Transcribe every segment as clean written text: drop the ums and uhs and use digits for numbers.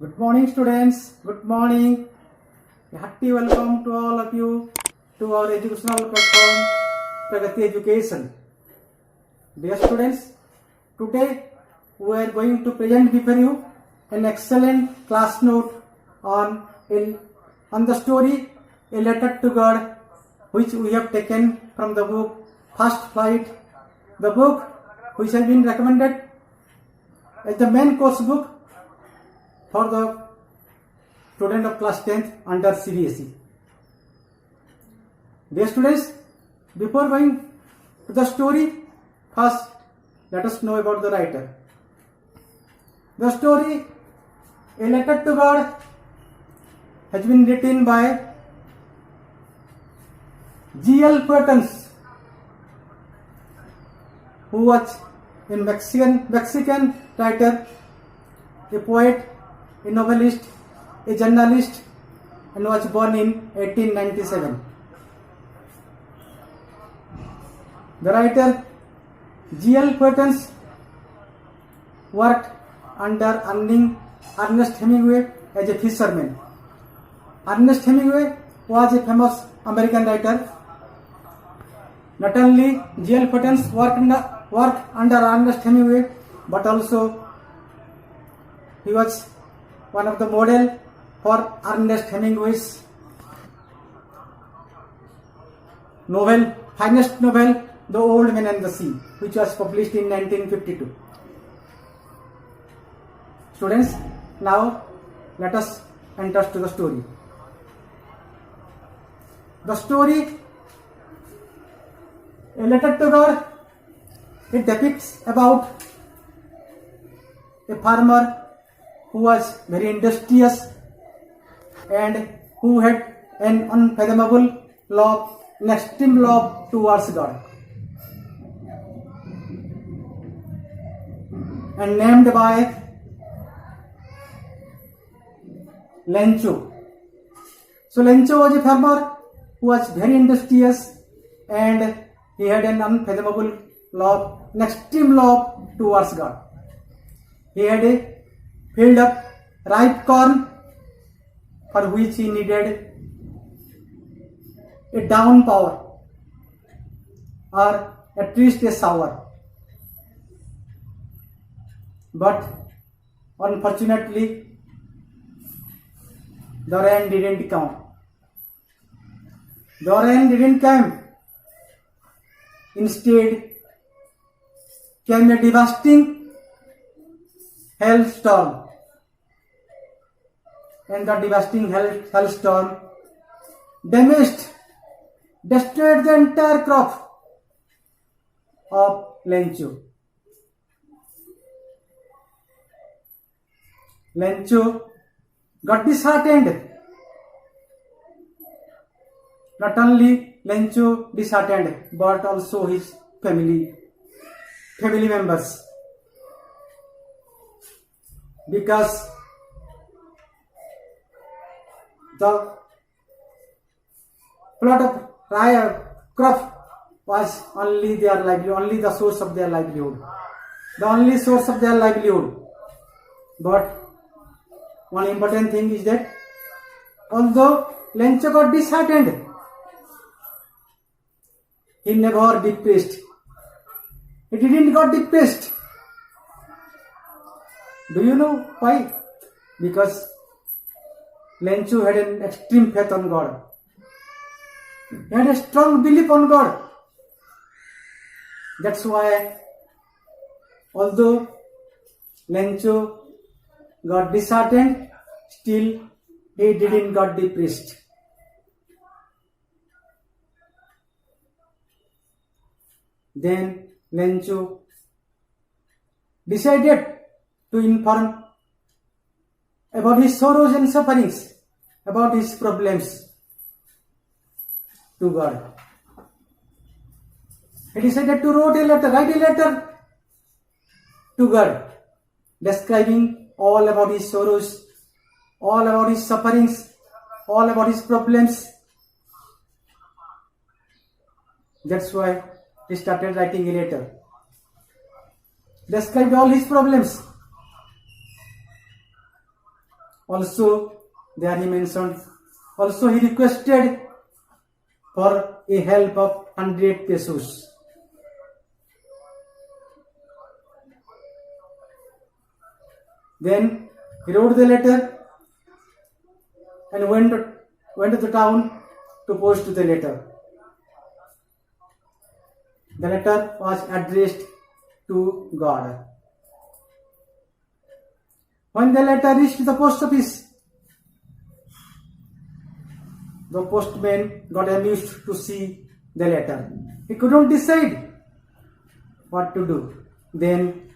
Good morning, students. Good morning. A hearty welcome to all of you to our educational platform, Pragati Education. Dear students, today we are going to present before you an excellent class note on the story A Letter to God, which we have taken from the book First Flight, the book which has been recommended as the main course book for the student of class 10th under CBSE. Dear students, before going to the story, first let us know about the writer. The story A Letter to God has been written by G.L. Parsons, who was a Mexican writer, a poet, a novelist, a journalist, and was born in 1897. The writer G.L. Parsons worked under Ernest Hemingway as a fisherman. Ernest Hemingway was a famous American writer. Not only G.L. Parsons worked under Ernest Hemingway, but also he was one of the model for Ernest Hemingway's novel, finest novel, The Old Man and the Sea, which was published in 1952. Students, now let us enter to the story. The story A Letter to God, it depicts about a farmer who was very industrious and who had an unfathomable love, an extreme love towards God, and named by Lencho. So Lencho was a farmer who was very industrious and he had an unfathomable love, an extreme love towards God. He had a field of ripe corn for which he needed a downpour or at least a shower. But unfortunately, the rain didn't come. The rain didn't come. Instead, came a devastating hailstorm. And the devastating hailstorm destroyed the entire crop of Lencho. Lencho got disheartened. Not only Lencho disheartened, but also his family members, because the plot of crop was only their livelihood, only the source of their livelihood, the only source of their livelihood. But one important thing is that although Lencho got disheartened, he never depressed. He didn't got depressed. Do you know why? Because Lencho had an extreme faith on God. He had a strong belief on God. That's why, although Lencho got disheartened, still he didn't got depressed. Then Lencho decided to inform about his sorrows and sufferings, about his problems to God. He decided to write a letter to God, describing all about his sorrows, all about his sufferings, all about his problems. That's why he started writing a letter, described all his problems. Also, there he mentioned, also he requested for a help of 100 pesos. Then he wrote the letter and went to the town to post the letter. The letter was addressed to God. When the letter reached the post office, the postman got amused to see the letter. He couldn't decide what to do. Then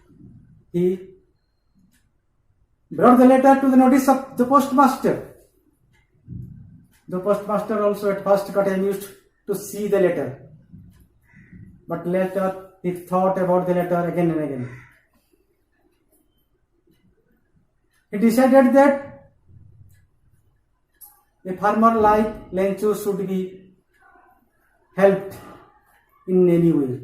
he brought the letter to the notice of the postmaster. The postmaster also at first got amused to see the letter. But later he thought about the letter again and again. He decided that a farmer like Lencho should be helped in any way.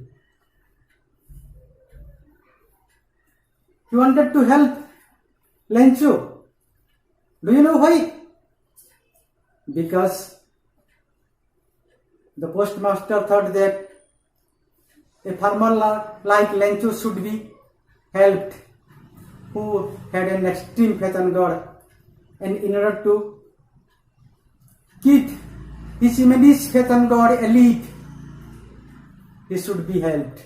He wanted to help Lencho. Do you know why? Because the postmaster thought that a farmer like Lencho should be helped, who had an extreme faith on God, and in order to keep his immense faith on God alive, he should be helped.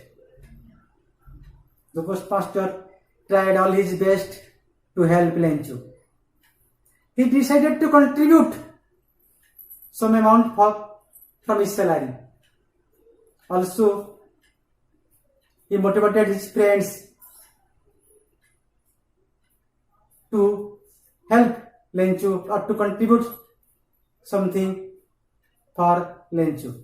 The postmaster tried all his best to help Lencho. He decided to contribute some amount from his salary. Also, he motivated his friends to help Lencho or to contribute something for Lencho.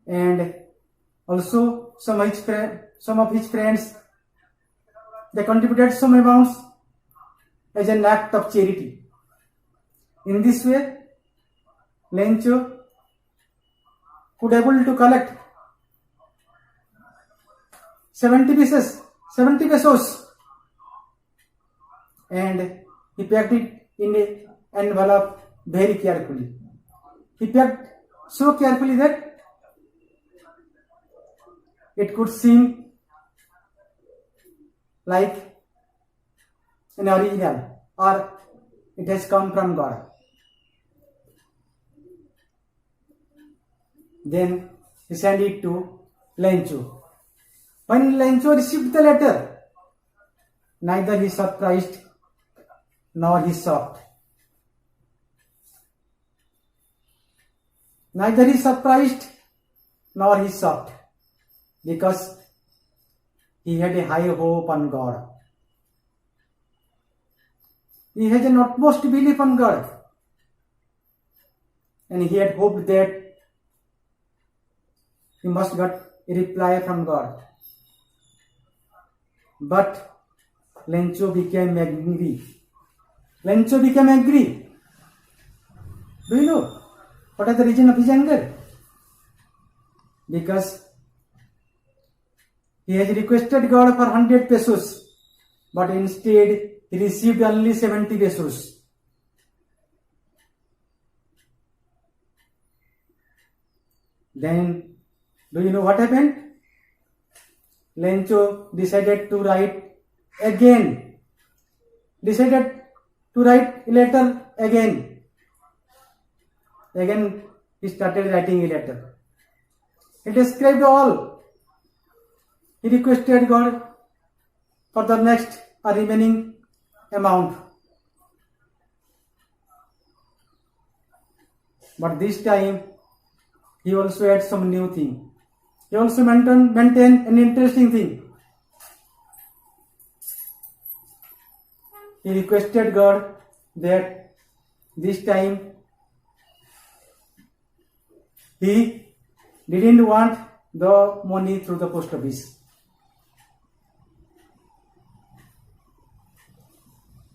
And also some of his friends, they contributed some amounts as an act of charity. In this way, Lencho could able to collect 70 pesos, and he packed it in an envelope very carefully. He packed so carefully that it could seem like an original, or it has come from God. Then he sent it to Lencho. When Lencho received the letter, neither he surprised nor he shocked. Neither he surprised nor he shocked, because he had a high hope on God. He had an utmost belief on God, and he had hoped that he must get a reply from God. But Lencho became angry. Lencho became angry. Do you know what is the reason of his anger? Because he has requested God for 100 pesos, but instead he received only 70 pesos. Then, do you know what happened? Lencho decided to write again. Decided to write a letter again. Again, he started writing a letter. He described all. He requested God for the next or remaining amount. But this time, he also had some new thing. He also maintained an interesting thing. He requested God that this time he didn't want the money through the post office.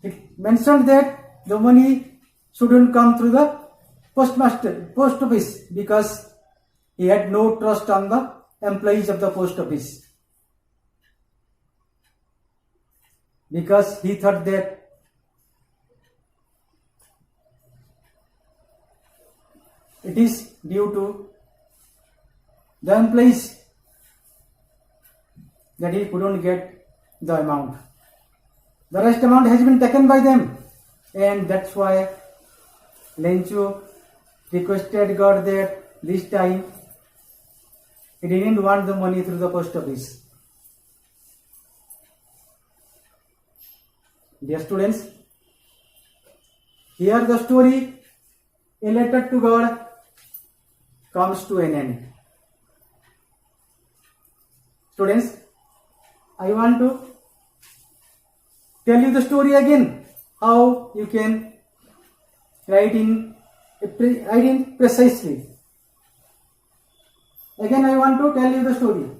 It mentioned that the money shouldn't come through the post office, because he had no trust on the employees of the post office. because he thought that it is due to the employees that he couldn't get the amount. The rest amount has been taken by them, and that's why Lencho requested God that this time he didn't want the money through the post office. Dear students, here the story, a letter to God, comes to an end. Students, I want to tell you the story again, how you can write in precisely. Again, I want to tell you the story.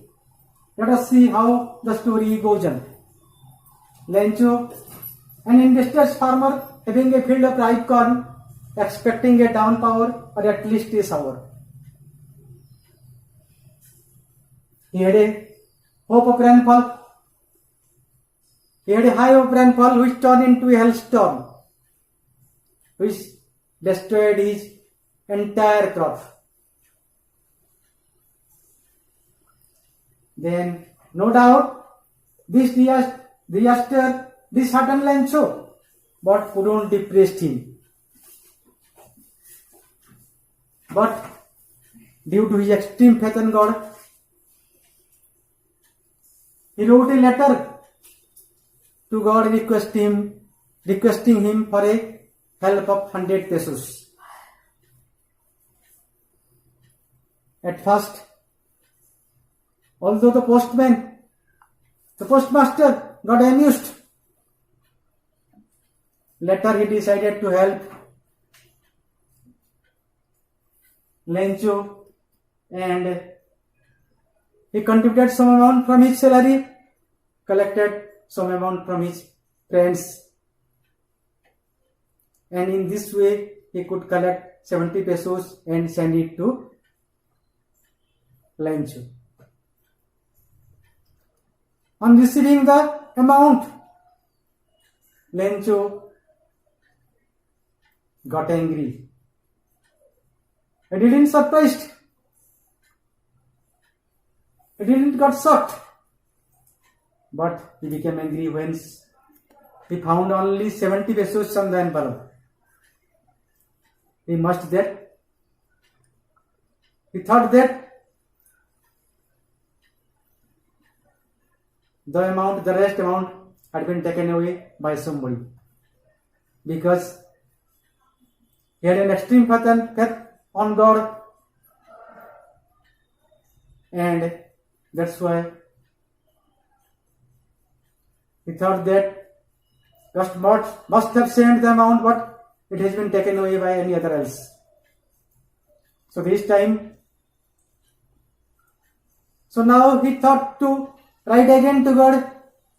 Let us see how the story goes on. Lencho, an industrious farmer having a field of ripe corn, expecting a downpour or at least a shower. He had a hope of rainfall. He had a high of rainfall which turned into a hailstorm, which destroyed his entire crop. Then, no doubt, this disaster disheartened Lencho, but couldn't depress him. But due to his extreme faith in God, he wrote a letter to God requesting him for a help of 100 pesos. At first, although the postmaster got amused, later he decided to help Lencho, and he contributed some amount from his salary, collected some amount from his friends, and in this way he could collect 70 pesos and send it to Lencho. On receiving the amount, Lencho got angry. He didn't surprised. He didn't got shocked. But he became angry when he found only 70 pesos on the envelope. He thought that the rest amount had been taken away by somebody, because he had an extreme faith on God, and that's why he thought that must have sent the amount, but it has been taken away by any other else. So now he thought to write again to God,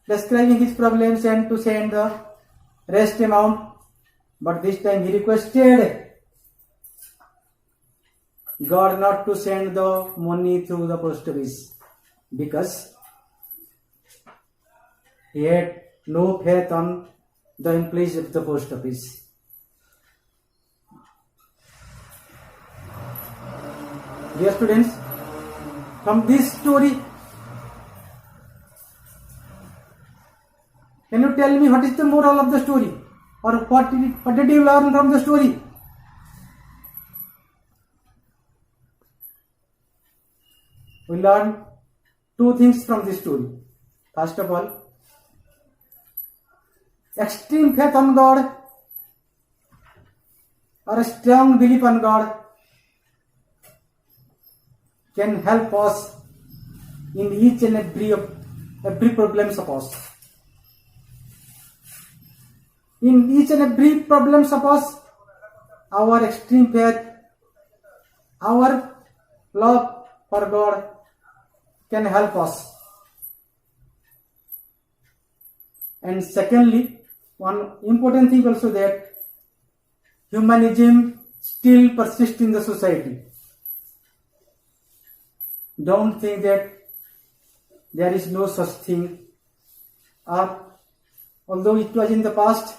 describing his problems and to send the rest amount. But this time he requested God not to send the money through the post office, because he had no faith on the employees of the post office. Dear students, from this story, can you tell me what is the moral of the story, or what did you learn from the story? We learn two things from this story. First of all, extreme faith on God or a strong belief on God can help us in each and every problems of us. In each and every problems of us, our extreme faith, our love for God can help us. And secondly, one important thing also, that humanism still persists in the society. Don't think that there is no such thing, or although it was in the past,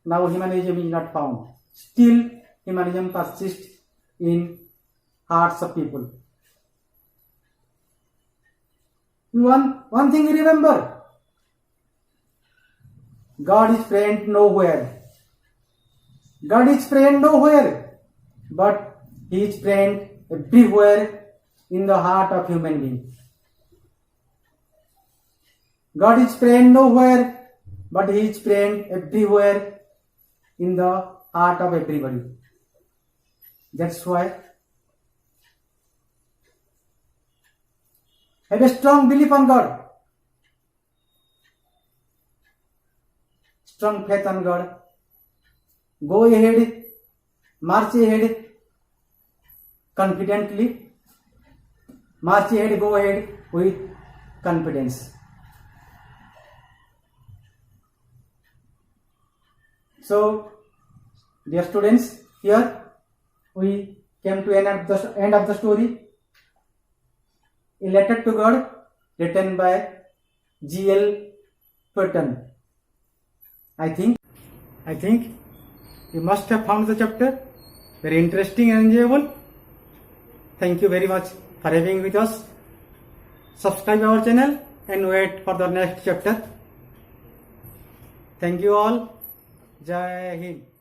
now humanism is not found. Still, humanism persists in hearts of people. One thing you remember, God is present nowhere. God is present nowhere, but He is present everywhere in the heart of human being. God is present nowhere, but He is present everywhere in the heart of everybody. That's why have a strong belief on God, strong faith on God. Go ahead, march ahead confidently, march ahead, go ahead with confidence. So, dear students, here we came to end of the story. A Letter to God, written by G.L. Purton. I think you must have found the chapter very interesting and enjoyable. Thank you very much for having with us. Subscribe our channel and wait for the next chapter. Thank you all. Jai Hind.